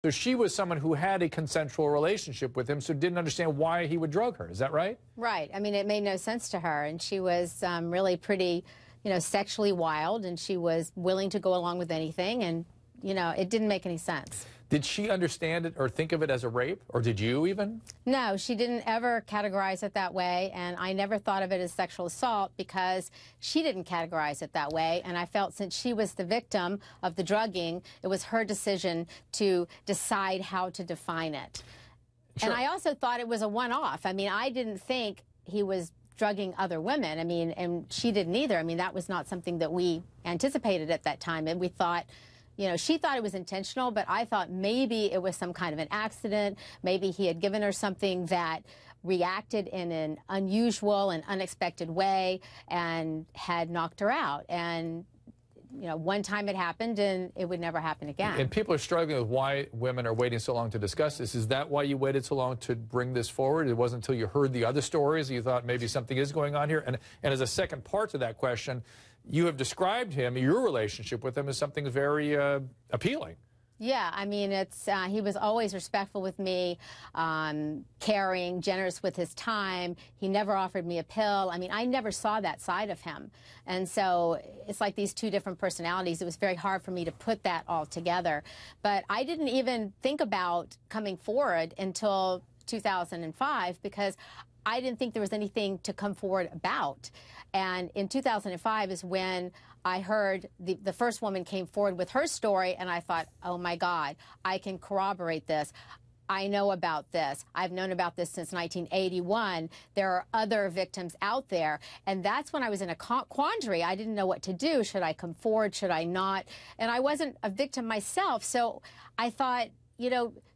So she was someone who had a consensual relationship with him, so didn't understand why he would drug her. Is that right? Right. I mean, it made no sense to her, and she was really pretty, sexually wild, and she was willing to go along with anything, and, it didn't make any sense. Did she understand it or think of it as a rape, or did you even? No, she didn't ever categorize it that way, and I never thought of it as sexual assault because she didn't categorize it that way, and I felt since she was the victim of the drugging, it was her decision to decide how to define it. Sure. And I also thought it was a one-off. I mean, I didn't think he was drugging other women. I mean, and she didn't either. I mean, that was not something that we anticipated at that time, and we thought, she thought it was intentional, but I thought maybe it was some kind of an accident. Maybe he had given her something that reacted in an unusual and unexpected way and had knocked her out. And, one time it happened and it would never happen again. And people are struggling with why women are waiting so long to discuss this. Is that why you waited so long to bring this forward? It wasn't until you heard the other stories you thought maybe something is going on here? And as a second part to that question, you have described him, your relationship with him, as something very appealing. Yeah, I mean, he was always respectful with me, caring, generous with his time. He never offered me a pill. I mean, I never saw that side of him. And so it's like these two different personalities. It was very hard for me to put that all together. But I didn't even think about coming forward until 2005 because I didn't think there was anything to come forward about. And in 2005 is when I heard the first woman came forward with her story, and I thought, oh, my God, I can corroborate this. I know about this. I've known about this since 1981. There are other victims out there. And that's when I was in a quandary. I didn't know what to do. Should I come forward? Should I not? And I wasn't a victim myself. So I thought,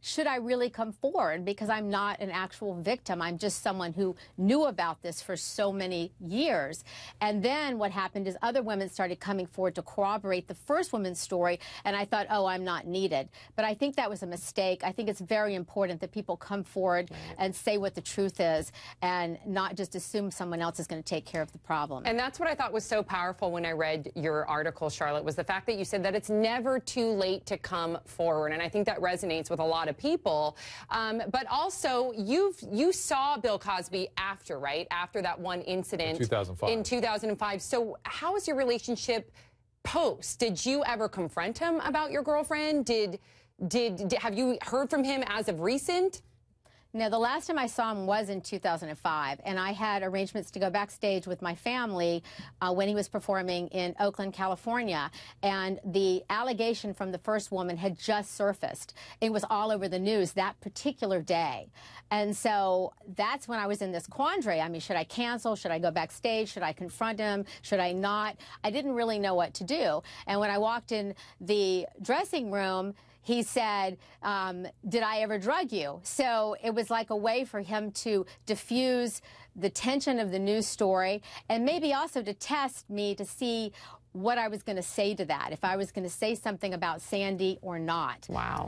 should I really come forward? Because I'm not an actual victim. I'm just someone who knew about this for so many years. And then what happened is other women started coming forward to corroborate the first woman's story, and I thought, oh, I'm not needed. But I think that was a mistake. I think it's very important that people come forward and say what the truth is and not just assume someone else is going to take care of the problem. And that's what I thought was so powerful when I read your article, Charlotte, was the fact that you said that it's never too late to come forward. And I think that resonates with a lot of people. But also, you saw Bill Cosby after, right? After that one incident. In 2005. In 2005. So how was your relationship post? Did you ever confront him about your girlfriend? Have you heard from him as of recent? No, the last time I saw him was in 2005, and I had arrangements to go backstage with my family when he was performing in Oakland, California, and the allegation from the first woman had just surfaced. It was all over the news that particular day, and so that's when I was in this quandary. I mean, should I cancel? Should I go backstage? Should I confront him? Should I not? I didn't really know what to do, and when I walked in the dressing room, he said, did I ever drug you? So it was like a way for him to diffuse the tension of the news story and maybe also to test me to see what I was going to say to that, if I was going to say something about Sandy or not. Wow.